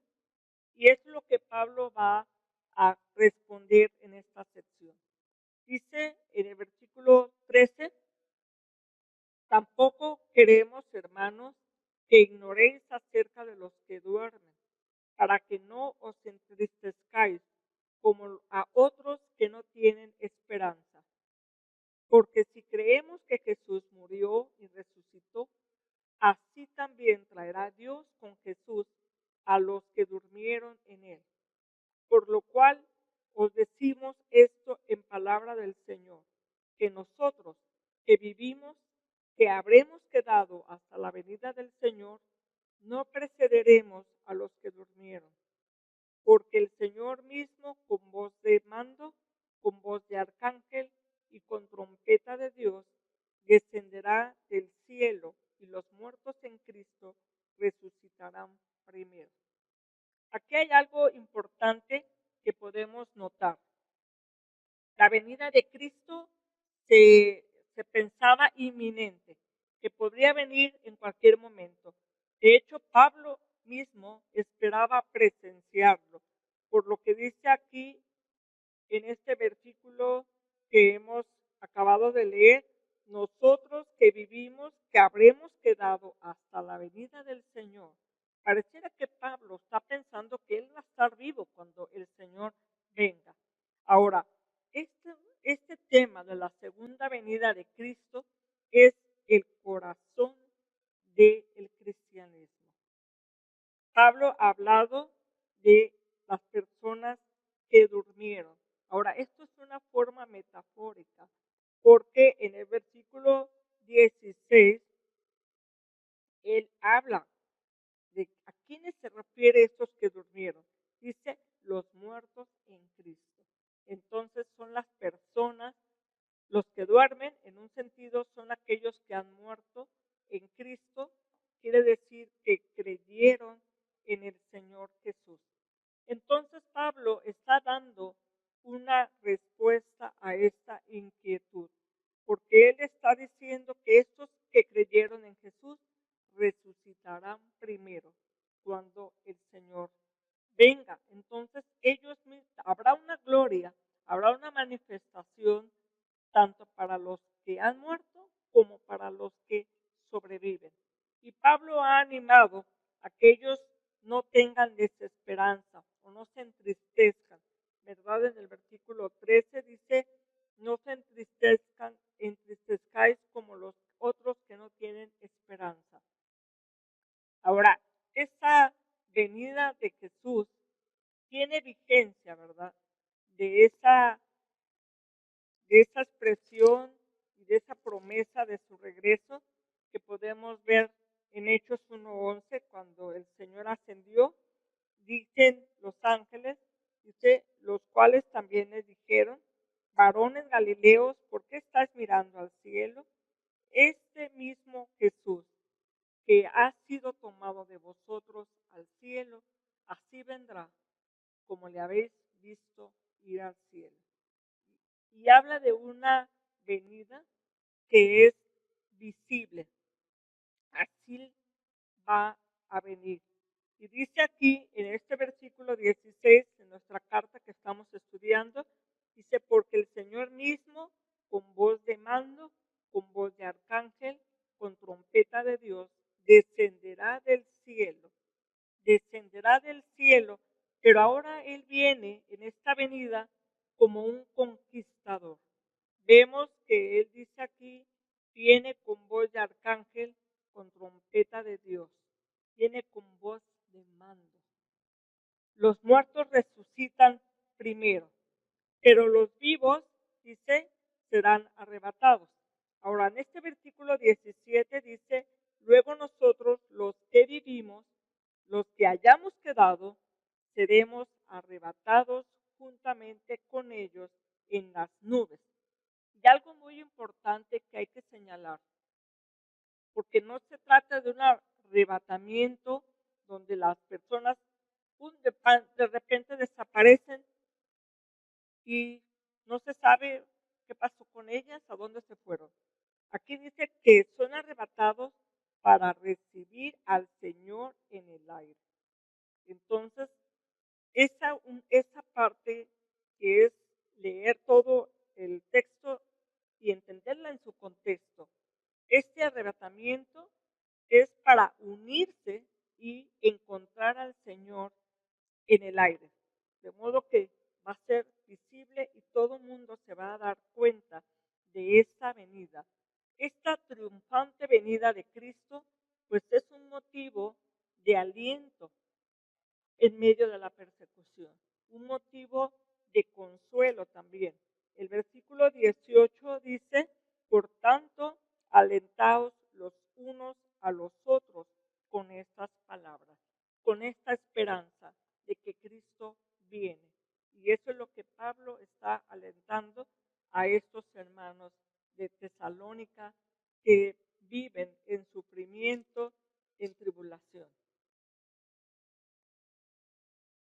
Y es lo que Pablo va a responder en esta sección. Dice en el versículo 13, tampoco queremos, hermanos, que ignoréis acerca de los que duermen, para que no os entristezcáis como a otros que no tienen esperanza. Porque si creemos que Jesús murió y resucitó, así también traerá Dios con Jesús a los que durmieron en él. Por lo cual os decimos esto en palabra del Señor, que nosotros que vivimos, que habremos quedado hasta la venida del Señor, no precederemos a los que durmieron. Porque el Señor mismo, con voz de mando, con voz de arcángel y con trompeta de Dios, descenderá del cielo y los muertos en Cristo resucitarán primero. Aquí hay algo importante que podemos notar. La venida de Cristo se pensaba inminente, que podría venir en cualquier momento. De hecho, Pablo mismo esperaba presenciarlo, por lo que dice aquí en este versículo que hemos acabado de leer, nosotros que vivimos, que habremos quedado hasta la venida del Señor. Pareciera que Pablo está pensando que él va a estar vivo cuando el Señor venga. Ahora, este tema de la segunda venida de Cristo es el corazón del cristianismo. Pablo ha hablado de las personas que durmieron. Ahora, esto es una forma metafórica, porque en el versículo 16, él habla de a quiénes se refiere estos que durmieron. Dice, los muertos en Cristo. Entonces son las personas, los que duermen, en un sentido, son aquellos que han muerto en Cristo. Quiere decir que creyeron en el Señor Jesús. Entonces Pablo está dando una respuesta a esta inquietud, porque él está diciendo que estos que creyeron en Jesús resucitarán primero cuando el Señor venga. Entonces ellos mismos, habrá una gloria, habrá una manifestación tanto para los que han muerto como para los que sobreviven. Y Pablo ha animado a que ellos no tengan desesperanza o no se entristezcan, ¿verdad? En el versículo 13 dice, no se entristezcáis como los otros que no tienen esperanza. Ahora, esta venida de Jesús tiene vigencia, ¿verdad? De esa expresión y de esa promesa de su regreso que podemos ver en Hechos 1:11, cuando el Señor ascendió, dicen los ángeles, dice, los cuales también les dijeron, varones galileos, ¿por qué estáis mirando al cielo? Este mismo Jesús que ha sido tomado de vosotros al cielo, así vendrá, como le habéis visto ir al cielo. Y habla de una venida que es visible. Así va a venir. Y dice aquí en este versículo 16 de nuestra carta que estamos estudiando, dice, porque el Señor mismo, con voz de mando, con voz de arcángel, con trompeta de Dios, descenderá del cielo, pero ahora Él viene en esta venida como un conquistador. Vemos que Él dice aquí, viene con voz de arcángel, con trompeta de Dios, viene con voz de mando. Los muertos resucitan primero, pero los vivos, dice, serán arrebatados. Ahora, en este versículo 17 dice, luego nosotros, los que vivimos, los que hayamos quedado, seremos arrebatados juntamente con ellos en las nubes. Y algo muy importante que hay que señalar, porque no se trata de un arrebatamiento donde las personas de repente desaparecen y no se sabe qué pasó con ellas, a dónde se fueron. Aquí dice que son arrebatados para recibir al Señor en el aire. Entonces, esa parte que es leer todo el texto y entenderla en su contexto. Este arrebatamiento es para unirse y encontrar al Señor en el aire. De modo que va a ser visible y todo el mundo se va a dar cuenta de esta venida. Esta triunfante venida de Cristo, pues es un motivo de aliento en medio de la persecución, un motivo de consuelo también. El versículo 18 dice, por tanto, alentaos los unos a los otros con estas palabras, con esta esperanza de que Cristo viene. Y eso es lo que Pablo está alentando a estos hermanos de Tesalónica que viven en sufrimiento, en tribulación.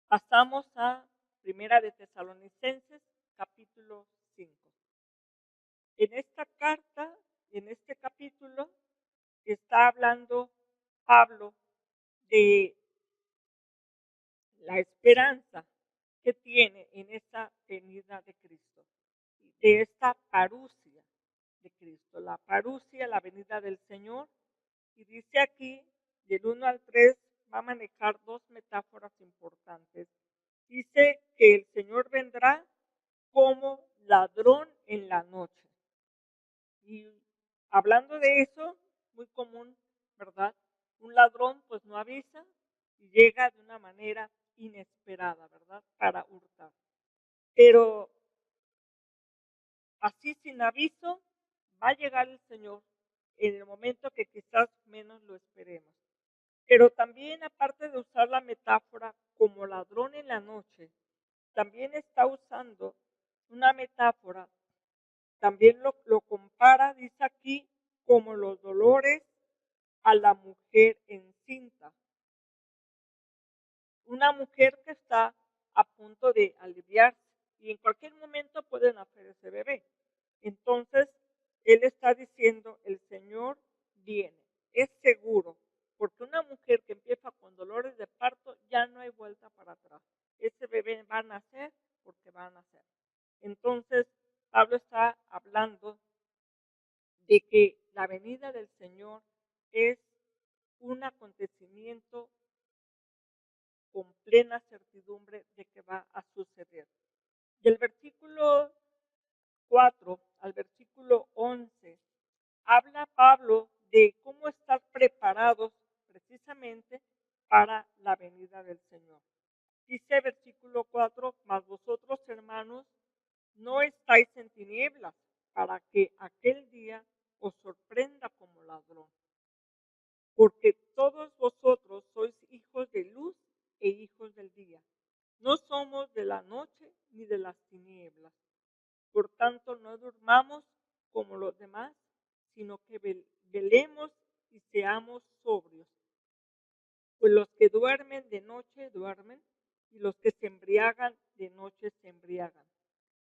Pasamos a Primera de Tesalonicenses, capítulo 5. En esta carta, en este capítulo, está hablando Pablo de la esperanza que tiene en esta venida de Cristo, de esta parusia de Cristo, la parusia, la venida del Señor. Y dice aquí, del 1 al 3, va a manejar dos metáforas importantes. Dice que el Señor vendrá como ladrón en la noche. Y hablando de eso, muy común, ¿verdad? Un ladrón pues no avisa y llega de una manera inesperada, ¿verdad? Para hurtar. Pero así sin aviso, va a llegar el Señor en el momento que quizás menos lo esperemos. Pero también, aparte de usar la metáfora como ladrón en la noche, también está usando una metáfora, también lo compara, dice aquí, como los dolores a la mujer encinta. Una mujer que está a punto de aliviarse y en cualquier momento puede nacer ese bebé. Entonces, él está diciendo, el Señor viene, es seguro, porque una mujer que empieza con dolores de parto ya no hay vuelta para atrás. Ese bebé va a nacer porque va a nacer. Entonces, Pablo está hablando de que la venida del Señor es un acontecimiento con plena certidumbre de que va a suceder. Del versículo 4 al versículo 11, habla Pablo de cómo estar preparados precisamente para la venida del Señor. Dice versículo 4, mas vosotros hermanos no estáis en tinieblas para que aquel día os sorprenda como ladrón. Porque todos vosotros sois hijos de luz e hijos del día. No somos de la noche ni de las tinieblas. Por tanto, no durmamos como los demás, sino que velemos y seamos sobrios. Pues los que duermen de noche duermen, y los que se embriagan de noche se embriagan.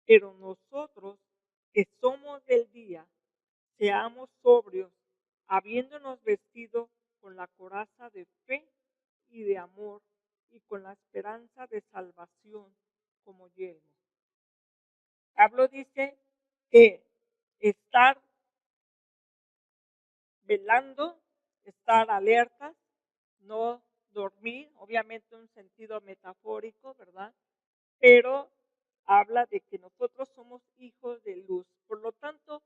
Pero nosotros, que somos del día, seamos sobrios, habiéndonos vestido con la coraza de fe y de amor, y con la esperanza de salvación como yelmo. Pablo dice que estar velando, estar alertas, no dormir, obviamente en un sentido metafórico, ¿verdad? Pero habla de que nosotros somos hijos de luz. Por lo tanto,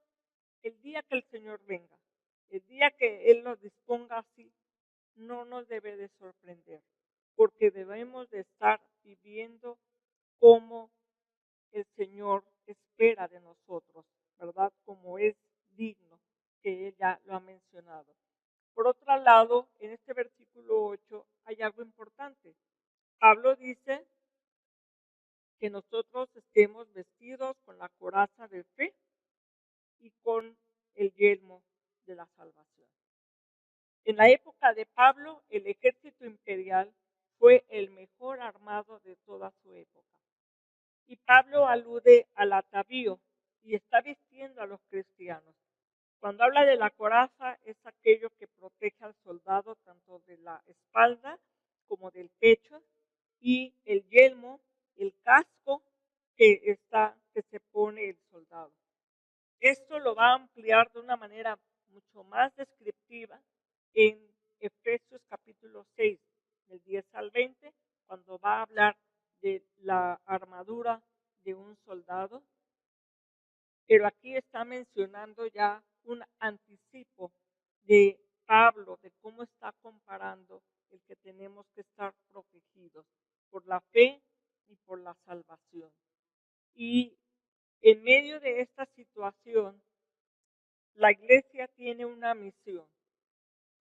el día que el Señor venga, el día que Él nos disponga así, no nos debe de sorprender, porque debemos de estar viviendo como el Señor espera de nosotros, ¿verdad? Como es digno, que Él ya lo ha mencionado. Por otro lado, en este versículo 8 hay algo importante. Pablo dice que nosotros estemos vestidos con la coraza de fe y con el yelmo de la salvación. En la época de Pablo, el ejército imperial fue el mejor armado de toda su época. Y Pablo alude al atavío y está vistiendo a los cristianos. Cuando habla de la coraza, es aquello que protege al soldado tanto de la espalda como del pecho, y el yelmo, el casco que se pone el soldado. Esto lo va a ampliar de una manera mucho más descriptiva en Efesios capítulo 6, del 10 al 20, cuando va a hablar de la armadura de un soldado. Pero aquí está mencionando ya un anticipo de Pablo, de cómo está comparando el que tenemos que estar protegidos por la fe y por la salvación. Y en medio de esta situación, la iglesia tiene una misión.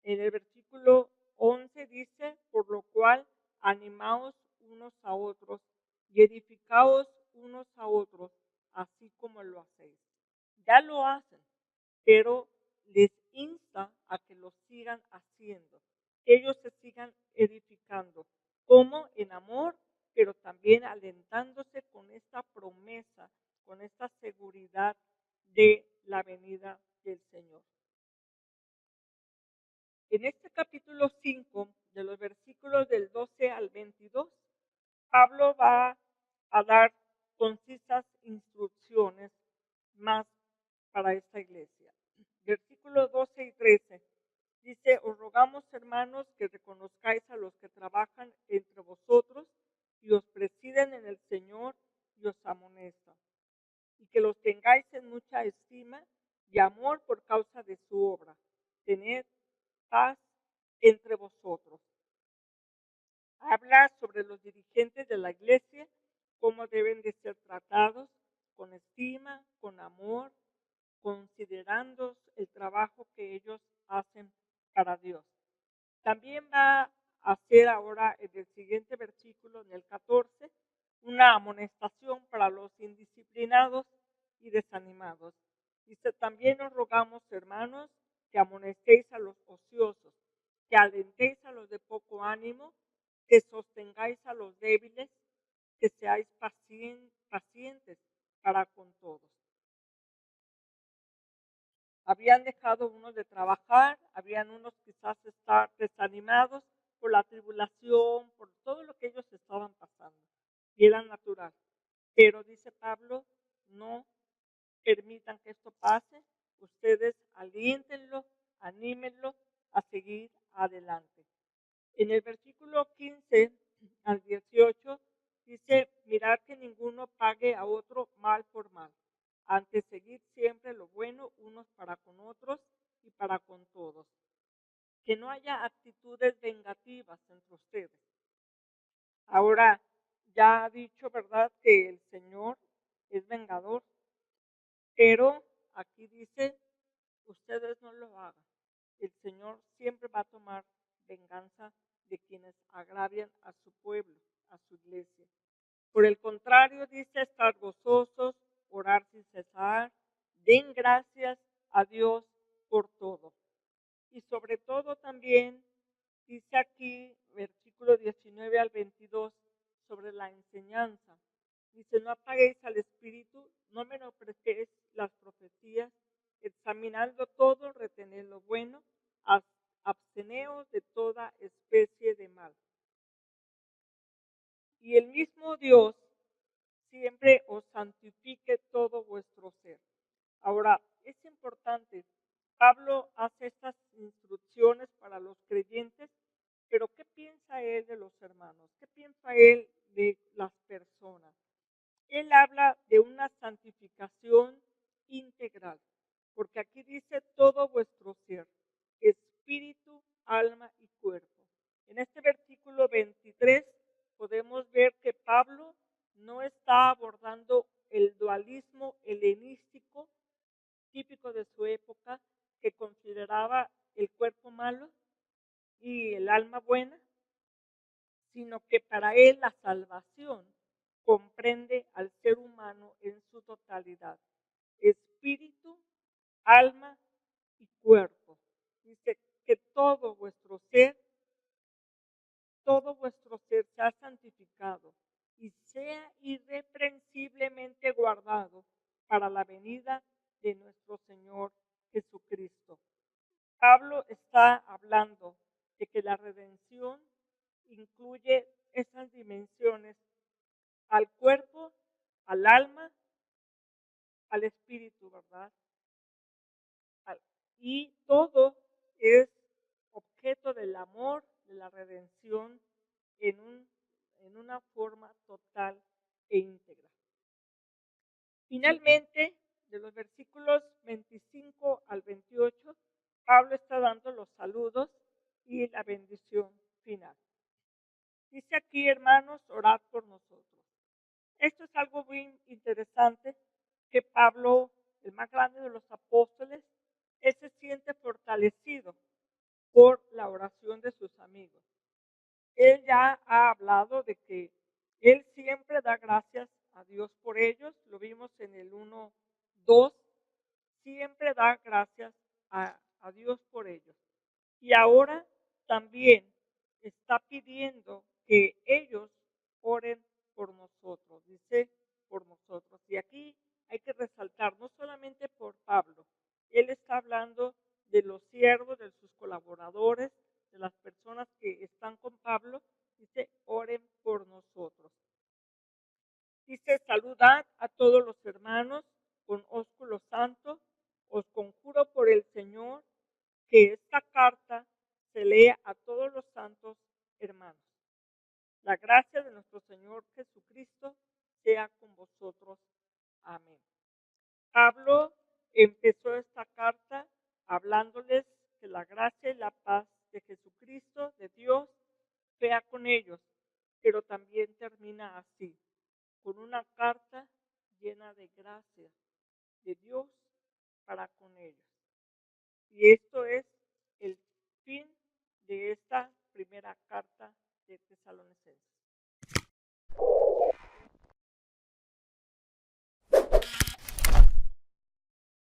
En el versículo 11 dice, por lo cual animaos unos a otros y edificaos unos a otros, así como lo hacéis. Ya lo hacen, pero les insta a que lo sigan haciendo, que ellos se sigan edificando, como en amor, pero también alentándose con esta promesa, con esta seguridad de la venida del Señor. En este capítulo 5, de los versículos del 12 al 22, Pablo va a dar concisas instrucciones más para esta iglesia. Versículos 12 y 13 dice, os rogamos, hermanos, que reconozcáis a los que trabajan entre vosotros y os presiden en el Señor y os amonestan, y que los tengáis en mucha estima y amor por causa de su obra. Tened paz entre vosotros. Habla sobre los dirigentes de la iglesia, cómo deben de ser tratados con estima, con amor, considerando el trabajo que ellos hacen para Dios. También va a hacer ahora en el siguiente versículo, en el 14, una amonestación para los indisciplinados y desanimados. Dice, también os rogamos, hermanos, que amonestéis a los ociosos, que alentéis a los de poco ánimo, que sostengáis a los débiles, que seáis pacientes para con todos. Habían dejado unos de trabajar, habían unos quizás estar desanimados por la tribulación, por todo lo que ellos estaban pasando, y era natural. Pero dice Pablo, no permitan que esto pase, ustedes aliéntenlo, anímenlo a seguir adelante. En el versículo 15 al 18 dice, mirad que ninguno pague a otro mal por mal, antes seguir siempre lo bueno unos para con otros y para con todos. Que no haya actitudes vengativas entre ustedes. Ahora, ya ha dicho, ¿verdad?, que el Señor es vengador, pero aquí dice, ustedes no lo hagan. El Señor siempre va a tomar venganza de quienes agravian a su pueblo, a su iglesia. Por el contrario, dice, estar gozosos, orar sin cesar, den gracias a Dios por todo. Y sobre todo también dice aquí, versículo 19 al 22, sobre la enseñanza. Dice, no apaguéis al espíritu, no menospreciéis las profecías, examinando todo, retened lo bueno, absteneos de toda especie de mal. Y el mismo Dios siempre os santifique todo vuestro ser. Ahora, es importante, Pablo hace estas instrucciones para los creyentes, pero ¿qué piensa él de los hermanos? ¿Qué piensa él de las personas? Él habla de una santificación integral, porque aquí dice todo vuestro ser, espíritu, alma y cuerpo. En este versículo 23 podemos ver que Pablo no está abordando el dualismo helenístico típico de su época, que consideraba el cuerpo malo y el alma buena, sino que para él la salvación comprende al ser humano en su totalidad, espíritu, alma y cuerpo. Dice que todo vuestro ser sea santificado y sea irreprensiblemente guardado para la venida de nuestro Señor Jesucristo. Pablo está hablando de que la redención incluye esas dimensiones al cuerpo, al alma, al espíritu, ¿verdad? Y todo es objeto del amor, de la redención en una forma total e íntegra. Finalmente, de los versículos 25 al 28, Pablo está dando los saludos y la bendición final. Dice aquí, hermanos, orad por nosotros. Esto es algo muy interesante, que Pablo, el más grande de los apóstoles, él se siente fortalecido por la oración de sus amigos. Él ya ha hablado de que él siempre da gracias a Dios por ellos, lo vimos en el 1:2, siempre da gracias a Dios por ellos. Y ahora también está pidiendo que ellos oren por nosotros, dice por nosotros. Y aquí hay que resaltar, no solamente por Pablo, él está hablando de los siervos, de sus colaboradores, de las personas que están con Pablo, dice, oren por nosotros. Dice, saludad a todos los hermanos con ósculo santo, os conjuro por el Señor que esta carta se lea a todos los santos hermanos. La gracia de nuestro Señor Jesucristo sea con vosotros. Amén. Pablo empezó esta carta hablándoles que la gracia y la paz de Jesucristo, de Dios, sea con ellos, pero también termina así, con una carta llena de gracia de Dios para con ellos. Y esto es el fin de esta primera carta